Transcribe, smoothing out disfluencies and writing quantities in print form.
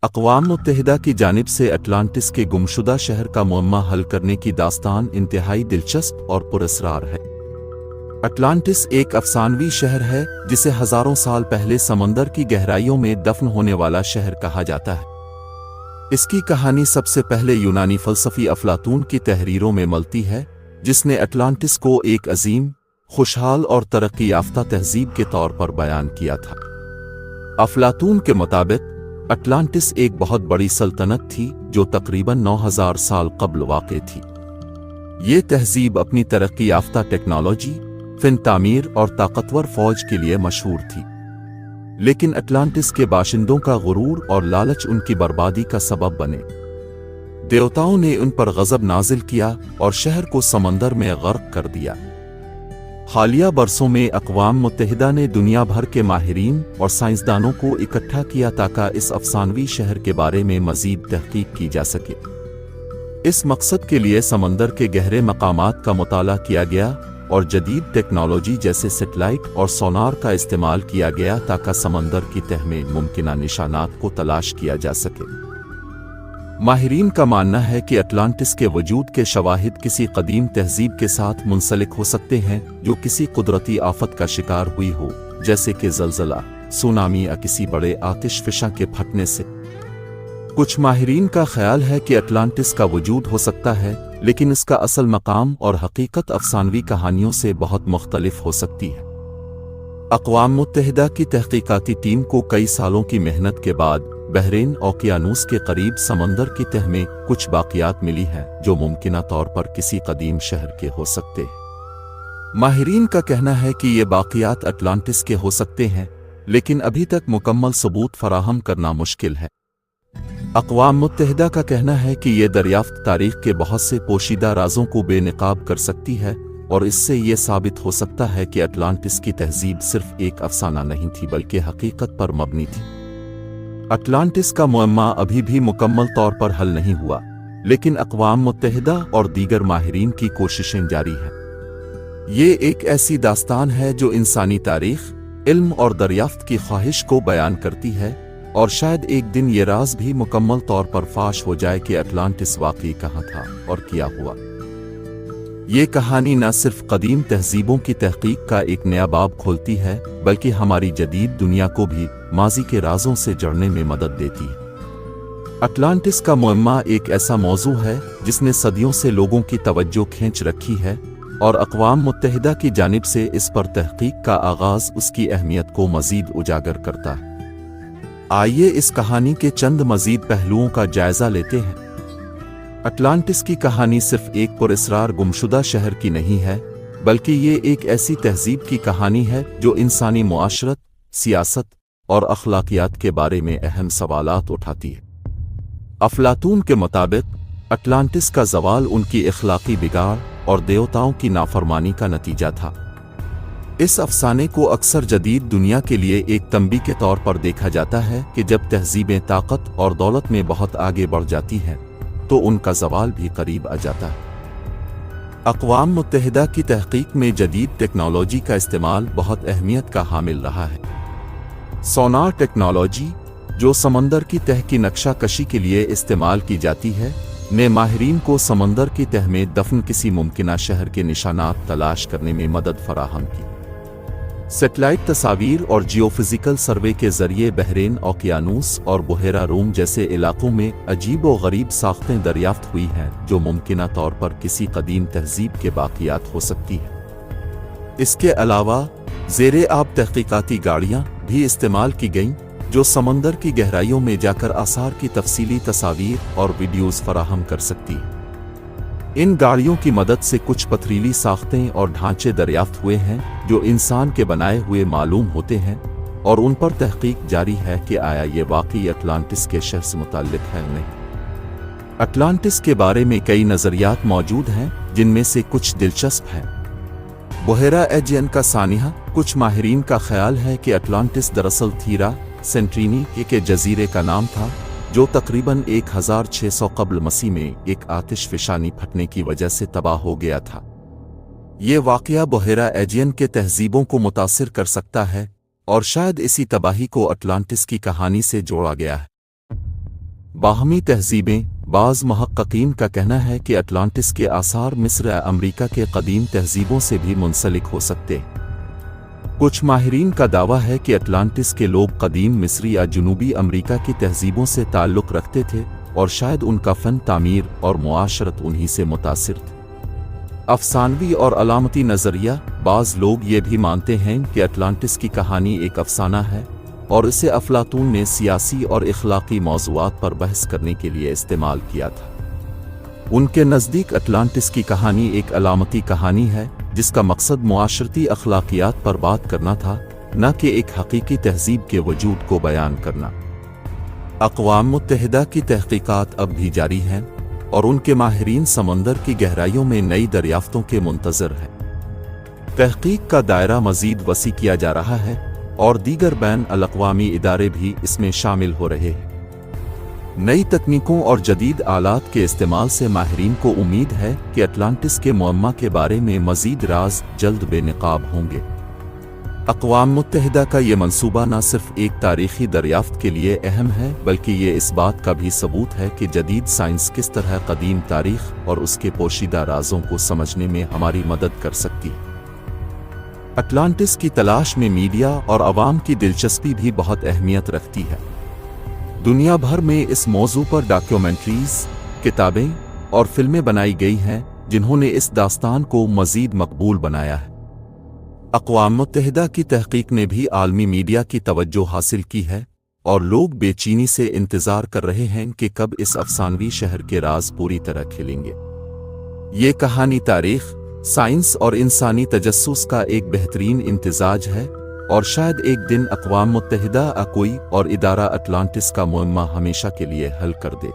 اقوام متحدہ کی جانب سے اٹلانٹس کے گمشدہ شہر کا معمہ حل کرنے کی داستان انتہائی دلچسپ اور پراسرار ہے۔ اٹلانٹس ایک افسانوی شہر ہے جسے ہزاروں سال پہلے سمندر کی گہرائیوں میں دفن ہونے والا شہر کہا جاتا ہے۔ اس کی کہانی سب سے پہلے یونانی فلسفی افلاطون کی تحریروں میں ملتی ہے، جس نے اٹلانٹس کو ایک عظیم، خوشحال اور ترقی یافتہ تہذیب کے طور پر بیان کیا تھا۔ افلاطون کے مطابق اٹلانٹس ایک بہت بڑی سلطنت تھی جو تقریباً 9000 سال قبل واقع تھی۔ یہ تہذیب اپنی ترقی یافتہ ٹیکنالوجی، فن تعمیر اور طاقتور فوج کے لیے مشہور تھی، لیکن اٹلانٹس کے باشندوں کا غرور اور لالچ ان کی بربادی کا سبب بنے۔ دیوتاؤں نے ان پر غضب نازل کیا اور شہر کو سمندر میں غرق کر دیا۔ حالیہ برسوں میں اقوام متحدہ نے دنیا بھر کے ماہرین اور سائنسدانوں کو اکٹھا کیا تاکہ اس افسانوی شہر کے بارے میں مزید تحقیق کی جا سکے۔ اس مقصد کے لیے سمندر کے گہرے مقامات کا مطالعہ کیا گیا اور جدید ٹیکنالوجی جیسے سیٹلائٹ اور سونار کا استعمال کیا گیا تاکہ سمندر کی تہہ میں ممکنہ نشانات کو تلاش کیا جا سکے۔ ماہرین کا ماننا ہے کہ اٹلانٹس کے وجود کے شواہد کسی قدیم تہذیب کے ساتھ منسلک ہو سکتے ہیں جو کسی قدرتی آفت کا شکار ہوئی ہو، جیسے کہ زلزلہ، سونامی یا کسی بڑے آتش فشاں کے پھٹنے سے۔ کچھ ماہرین کا خیال ہے کہ اٹلانٹس کا وجود ہو سکتا ہے، لیکن اس کا اصل مقام اور حقیقت افسانوی کہانیوں سے بہت مختلف ہو سکتی ہے۔ اقوام متحدہ کی تحقیقاتی ٹیم کو کئی سالوں کی محنت کے بعد بحرین اوقیانوس کے قریب سمندر کی تہہ میں کچھ باقیات ملی ہیں جو ممکنہ طور پر کسی قدیم شہر کے ہو سکتے ہیں۔ ماہرین کا کہنا ہے کہ یہ باقیات اٹلانٹس کے ہو سکتے ہیں، لیکن ابھی تک مکمل ثبوت فراہم کرنا مشکل ہے۔ اقوام متحدہ کا کہنا ہے کہ یہ دریافت تاریخ کے بہت سے پوشیدہ رازوں کو بے نقاب کر سکتی ہے، اور اس سے یہ ثابت ہو سکتا ہے کہ اٹلانٹس کی تہذیب صرف ایک افسانہ نہیں تھی بلکہ حقیقت پر مبنی تھی۔ اٹلانٹس کا معمہ ابھی بھی مکمل طور پر حل نہیں ہوا، لیکن اقوام متحدہ اور دیگر ماہرین کی کوششیں جاری ہیں۔ یہ ایک ایسی داستان ہے جو انسانی تاریخ، علم اور دریافت کی خواہش کو بیان کرتی ہے، اور شاید ایک دن یہ راز بھی مکمل طور پر فاش ہو جائے کہ اٹلانٹس واقعی کہاں تھا اور کیا ہوا۔ یہ کہانی نہ صرف قدیم تہذیبوں کی تحقیق کا ایک نیا باب کھولتی ہے، بلکہ ہماری جدید دنیا کو بھی ماضی کے رازوں سے جڑنے میں مدد دیتی ہے۔ اٹلانٹس کا معمہ ایک ایسا موضوع ہے جس نے صدیوں سے لوگوں کی توجہ کھینچ رکھی ہے، اور اقوام متحدہ کی جانب سے اس پر تحقیق کا آغاز اس کی اہمیت کو مزید اجاگر کرتا ہے۔ آئیے اس کہانی کے چند مزید پہلوؤں کا جائزہ لیتے ہیں۔ اٹلانٹس کی کہانی صرف ایک پراسرار گمشدہ شہر کی نہیں ہے، بلکہ یہ ایک ایسی تہذیب کی کہانی ہے جو انسانی معاشرت، سیاست اور اخلاقیات کے بارے میں اہم سوالات اٹھاتی ہے۔ افلاطون کے مطابق اٹلانٹس کا زوال ان کی اخلاقی بگاڑ اور دیوتاؤں کی نافرمانی کا نتیجہ تھا۔ اس افسانے کو اکثر جدید دنیا کے لیے ایک تنبیہ کے طور پر دیکھا جاتا ہے کہ جب تہذیبیں طاقت اور دولت میں بہت آگے بڑھ جاتی ہیں تو ان کا زوال بھی قریب آ جاتا ہے۔ اقوام متحدہ کی تحقیق میں جدید ٹیکنالوجی کا استعمال بہت اہمیت کا حامل رہا ہے۔ سونار ٹیکنالوجی، جو سمندر کی تہہ کی نقشہ کشی کے لیے استعمال کی جاتی ہے، نے ماہرین کو سمندر کی تہہ میں دفن کسی ممکنہ شہر کے نشانات تلاش کرنے میں مدد فراہم کی۔ سیٹلائٹ تصاویر اور جیو فزیکل سروے کے ذریعے بحرین اوقیانوس اور بحیرہ روم جیسے علاقوں میں عجیب و غریب ساختیں دریافت ہوئی ہیں جو ممکنہ طور پر کسی قدیم تہذیب کے باقیات ہو سکتی ہیں۔ اس کے علاوہ زیر آب تحقیقاتی گاڑیاں بھی استعمال کی گئیں جو سمندر کی گہرائیوں میں جا کر آثار کی تفصیلی تصاویر اور ویڈیوز فراہم کر سکتی ہیں۔ ان گاڑیوں کی مدد سے کچھ پتھریلی ساختیں اور ڈھانچے دریافت ہوئے ہیں جو انسان کے بنائے ہوئے معلوم ہوتے ہیں، اور ان پر تحقیق جاری ہے کہ آیا یہ واقعی اٹلانٹس کے شہر سے متعلق ہے یا نہیں۔ اٹلانٹس کے بارے میں کئی نظریات موجود ہیں جن میں سے کچھ دلچسپ ہیں۔ بحیرہ ایجین کا سانحہ، کچھ ماہرین کا خیال ہے کہ اٹلانٹس دراصل تھیرا سینٹرینی کے جزیرے کا نام تھا، جو تقریباً 1600 قبل مسیح میں ایک آتش فشانی پھٹنے کی وجہ سے تباہ ہو گیا تھا۔ یہ واقعہ بحیرہ ایجین کے تہذیبوں کو متاثر کر سکتا ہے، اور شاید اسی تباہی کو اٹلانٹس کی کہانی سے جوڑا گیا ہے۔ باہمی تہذیبیں۔ بعض محققین کا کہنا ہے کہ اٹلانٹس کے آثار مصر یا امریکہ کے قدیم تہذیبوں سے بھی منسلک ہو سکتے ہیں۔ کچھ ماہرین کا دعویٰ ہے کہ اٹلانٹس کے لوگ قدیم مصری یا جنوبی امریکہ کی تہذیبوں سے تعلق رکھتے تھے اور شاید ان کا فن تعمیر اور معاشرت انہی سے متاثر تھی۔ افسانوی اور علامتی نظریہ۔ بعض لوگ یہ بھی مانتے ہیں کہ اٹلانٹس کی کہانی ایک افسانہ ہے اور اسے افلاطون نے سیاسی اور اخلاقی موضوعات پر بحث کرنے کے لیے استعمال کیا تھا۔ ان کے نزدیک اٹلانٹس کی کہانی ایک علامتی کہانی ہے جس کا مقصد معاشرتی اخلاقیات پر بات کرنا تھا، نہ کہ ایک حقیقی تہذیب کے وجود کو بیان کرنا۔ اقوام متحدہ کی تحقیقات اب بھی جاری ہیں اور ان کے ماہرین سمندر کی گہرائیوں میں نئی دریافتوں کے منتظر ہیں۔ تحقیق کا دائرہ مزید وسیع کیا جا رہا ہے اور دیگر بین الاقوامی ادارے بھی اس میں شامل ہو رہے ہیں۔ نئی تکنیکوں اور جدید آلات کے استعمال سے ماہرین کو امید ہے کہ اٹلانٹس کے معمہ کے بارے میں مزید راز جلد بے نقاب ہوں گے۔ اقوام متحدہ کا یہ منصوبہ نہ صرف ایک تاریخی دریافت کے لیے اہم ہے بلکہ یہ اس بات کا بھی ثبوت ہے کہ جدید سائنس کس طرح قدیم تاریخ اور اس کے پوشیدہ رازوں کو سمجھنے میں ہماری مدد کر سکتی ہے۔ اٹلانٹس کی تلاش میں میڈیا اور عوام کی دلچسپی بھی بہت اہمیت رکھتی ہے۔ دنیا بھر میں اس موضوع پر ڈاکیومنٹریز، کتابیں اور فلمیں بنائی گئی ہیں جنہوں نے اس داستان کو مزید مقبول بنایا ہے۔ اقوام متحدہ کی تحقیق نے بھی عالمی میڈیا کی توجہ حاصل کی ہے اور لوگ بے چینی سے انتظار کر رہے ہیں کہ کب اس افسانوی شہر کے راز پوری طرح کھلیں گے۔ یہ کہانی تاریخ، سائنس اور انسانی تجسس کا ایک بہترین امتزاج ہے اور شاید ایک دن اقوام متحدہ کوئی اور ادارہ اٹلانٹس کا معمہ ہمیشہ کے لیے حل کر دے۔